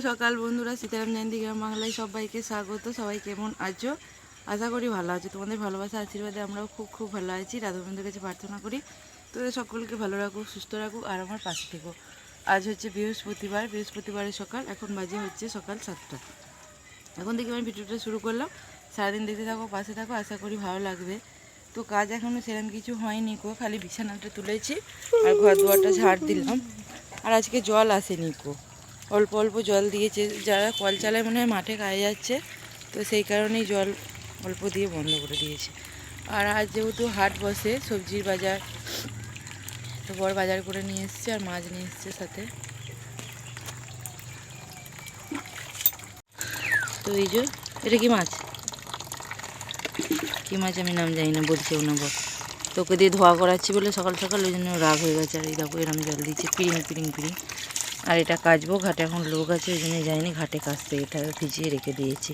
সকাল বন্ধুরা, সীতারাম জয়ন্তী গ্রাম বাংলায় সবাইকে স্বাগত। সবাই কেমন আছো? আশা করি ভালো আছো। তোমাদের ভালোবাসা আশীর্বাদে আমরাও খুব খুব ভালো আছি। রাধা বন্ধুর কাছে প্রার্থনা করি তোদের সকলকে ভালো রাখুক, সুস্থ রাখুক আর আমার পাশে থেকো। আজ হচ্ছে বৃহস্পতিবারের সকাল। এখন বাজে হচ্ছে সকাল 7টা। এখন থেকে আমি ভিডিওটা শুরু করলাম। সারাদিন দেখতে থাকো, পাশে থাকো, আশা করি ভালো লাগবে। তো কাজ এখনও সেরকম কিছু হয়নি কো, খালি বিছানাটা তুলেছি আর ঘর দুয়ারটা ঝাড় দিলাম। আর আজকে জল আসেনি কো, অল্প অল্প জল দিয়েছে। যারা কল চালায় মনে হয় মাঠে কাজে যাচ্ছে, তো সেই কারণেই জল অল্প দিয়ে বন্ধ করে দিয়েছে। আর আজ যেহেতু হাট বসে, সবজির বাজার, তো বড় বাজার করে নিয়ে এসছে আর মাছ নিয়ে এসছে সাথে। তো এই যে এটা কি মাছ, কী মাছ আমি নাম জানি না, বলছেও না বল। তোকে দিয়ে ধোয়া করাচ্ছি বলে সকাল সকাল, ওই জন্য রাগ হয়ে গেছে। আর এই দেখো এরম জল দিচ্ছে, পিরিং পিরিং পিরিং। আর এটা কাচবো, ঘাটে এখন লোক আছে ওই জন্য যাইনি ঘাটে কাচতে, এটা ভিজিয়ে রেখে দিয়েছি।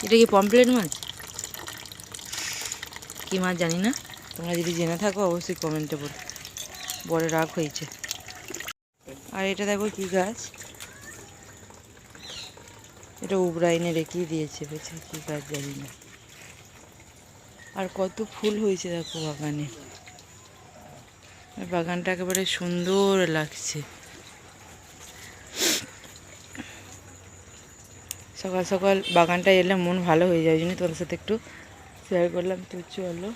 এটা কি পমপ্লেট মাছ, কী মাছ জানি না, তোমরা যদি জেনে থাকো অবশ্যই কমেন্টে বলো। বড় রাগ হয়েছে। আর এটা দেখো কি গাছ, এটা উবরাইনে রেখেই দিয়েছে বেছে, কী গাছ জানি না। আর কত ফুল হয়েছে দেখো বাগানে, বাগানটা একেবারে সুন্দর লাগছে। সকাল সকাল বাগানটা এলে মন ভালো হয়ে যায়, ওই জন্য তোমাদের সাথে একটু শেয়ার করলাম। তো চলো,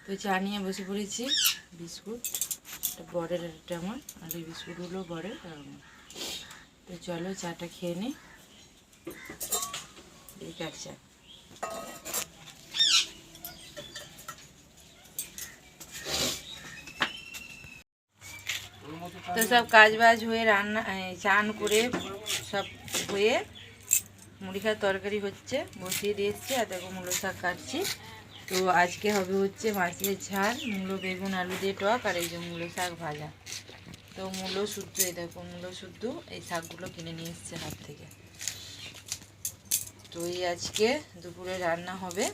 তো চা নিয়ে বসে পড়েছি। বিস্কুট বরের, একটা আমার, আর এই বিস্কুটগুলো বরের আর আমার। তো চলো চাটা খেয়ে নিই, এই কাঠ চা। তো সব কাজ বাজ হয়ে রান্না চান করে সব হয়ে মুড়ি খাওয়ার তরকারি হচ্ছে, বসিয়ে দিয়েছি। আর দেখো মূলো শাক কাটছি। তো আজকে হবে হচ্ছে মাছের ঝাল, মূলো বেগুন আলু দিয়ে টক, আর এই যে মূলো শাক ভাজা। তো মূলো শুদ্ধ, এই দেখো মূলো শুদ্ধ, এই শাকগুলো কিনে নিয়ে এসছে হাট থেকে। তো এই আজকে দুপুরে রান্না হবে।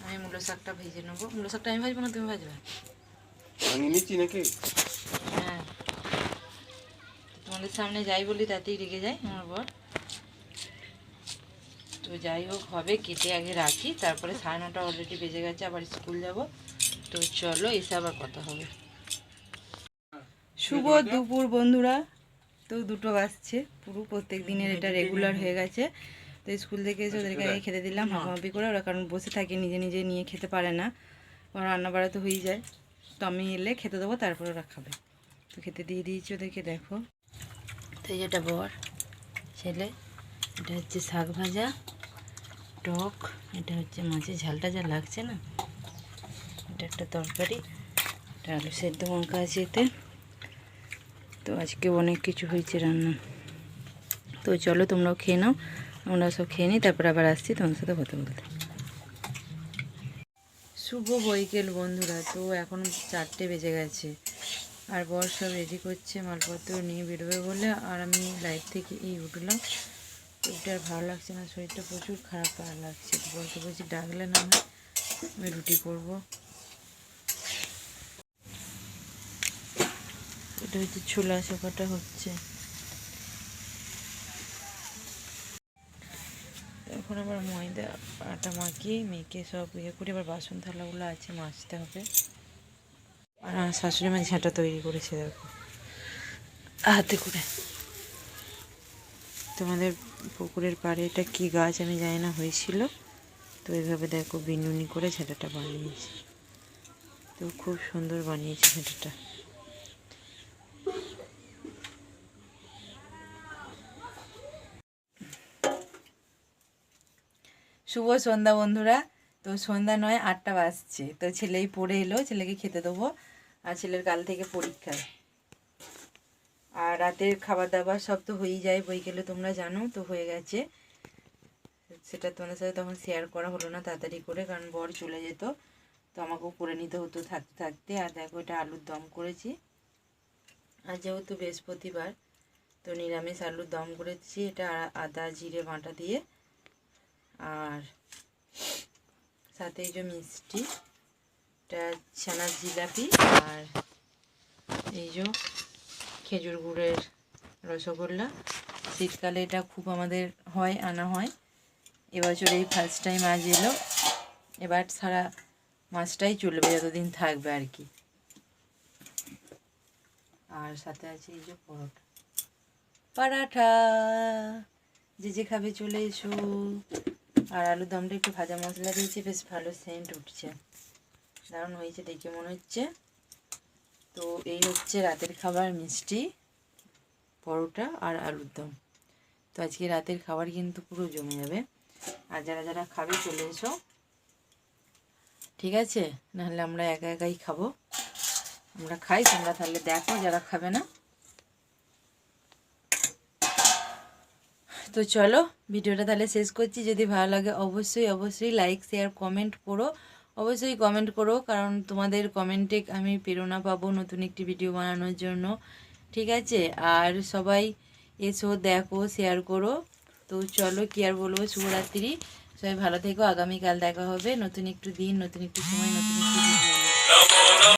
আমি মূলো শাকটা ভেজে নেবো। মূলো শাকটা আমি ভাজবো না তুমি ভাজবে? হ্যাঁ, তোমাদের সামনে যাই বলি তাতেই রেগে যায় আমার বর। তো যাই হোক, হবে, কেটে আগে রাখি, তারপরে 9:30 অলরেডি বেজে গেছে, আবার স্কুল যাব। তো চলো এসে আবার কথা হবে। শুভ দুপুর বন্ধুরা। তো 2টো বাজছে, পুরো প্রত্যেক দিনের এটা রেগুলার হয়ে গেছে। তো স্কুল থেকে এসে ওদেরকে আগে খেতে দিলাম হাঁপাহাঁপি করে, ওরা কারণ বসে থাকে নিজে নিজে নিয়ে খেতে পারে না, আমার রান্না বাড়া তো হয়েই যায়। তো আমি এলে খেতে দেবো, তারপরে ওরা খাবে। তো খেতে দিয়ে দিয়েছি ওদেরকে, দেখো। তো এই যেটা বর ছেলে, এটা হচ্ছে শাক ভাজা টক, এটা হচ্ছে মাছের ঝালটা যা লাগছে না, এটা একটা তরকারি, এটা আলু সেদ্ধ লঙ্কা আছে এতে। তো আজকে অনেক কিছু হয়েছে রান্না। তো চলো তোমরাও খেয়ে নাও, আমরা সব খেয়ে নিই, তারপর আবার আসছি তোমার সাথে কথা বলতে। শুভ বৈকাল বন্ধুরা। তো এখন 4টে বেজে গেছে, আর বর সব রেডি করছে মালপত্র নিয়ে বেরোবে বলে। আর আমি লাইট থেকে উঠলাম। শরীরটা আর ভালো লাগছে না, শরীরটা প্রচুর খারাপ লাগছে। বলতে বলছি ডাকলে না হয়, আমি রুটি করবো। এটা হচ্ছে ছোলা শোকাটা হচ্ছে। এখন আবার ময়দা আটা মাখিয়ে মেখে সব করে আবার বাসন থালাগুলো আছে মাজতে হবে। আর আমার শাশুড়ি মা ঝাঁটা তৈরি করেছে দেখো হাতে করে। তোমাদের পুকুরের পাড়ে এটা কী গাছ আমি জানি না, হয়েছিল। তো এইভাবে দেখো বিনুনি করে ঝাঁটাটা বানিয়েছে। তো খুব সুন্দর বানিয়েছে ঝাঁটাটা। শুভ সন্ধ্যা বন্ধুরা। তো সন্ধ্যা নয়, 8টা বাজছে। তো ছেলেই পড়ে এলো, ছেলেকে খেতে দেবো। আর ছেলের কাল থেকে পরীক্ষা। আর রাতের খাবার দাবার সব তো হয়েই যায় বৈকালে, তোমরা জানো। তো হয়ে গেছে, সেটা তোমাদের সাথে তখন শেয়ার করা হলো না তাড়াতাড়ি করে, কারণ বর চলে যেত, তো আমাকেও করে নিতে হতো থাকতে থাকতে। আর দেখো এটা আলুর দম করেছি। আর যেহেতু বৃহস্পতিবার, তো তো নিরামিষ আলুর দম করেছি, এটা আদা জিরে বাটা দিয়ে। আর সাথে এই যে মিষ্টি, এটা ছানার জিলাপি, আর এই যে খেজুর গুড়ের রসগোল্লা। শীতকালে এটা খুব আমাদের আনা হয়। এবছর এই ফার্স্ট টাইম আজ এলো, এবার সারা মাছটাই চলবে, যতদিন থাকবে আর কি। আর সাথে আছে এই যে পরাঠা, যে যে খাবে চলে এসো। আর আলুর দমটা একটু ভাজা মশলা দিয়েছি, বেশ ভালো সেন্ট উঠছে, দারুণ হয়েছে দেখে মনে হচ্ছে। তো এই হচ্ছে রাতের খাবার, মিষ্টি, পরোটা আর আলুর দম। তো আজকে রাতের খাবার কিন্তু পুরো জমে যাবে। আর যারা যারা খাবে চলে এসো, ঠিক আছে? নাহলে আমরা একা একাই খাবো। আমরা খাই, তোমরা তাহলে দেখো যারা খাবে না। তো চলো ভিডিওটা তাহলে শেষ করছি। যদি ভালো লাগে অবশ্যই অবশ্যই লাইক শেয়ার কমেন্ট করো, অবশ্যই কমেন্ট করো, কারণ তোমাদের কমেন্টে আমি প্রেরণা পাবো নতুন একটি ভিডিও বানানোর জন্য, ঠিক আছে? আর সবাই এসো, দেখো, শেয়ার করো। তো চলো কি আর বলবো, শুভরাত্রি, সবাই ভালো থেকো। আগামীকাল দেখা হবে নতুন একটু দিন, নতুন একটু সময়, নতুন একটু ভিডিও।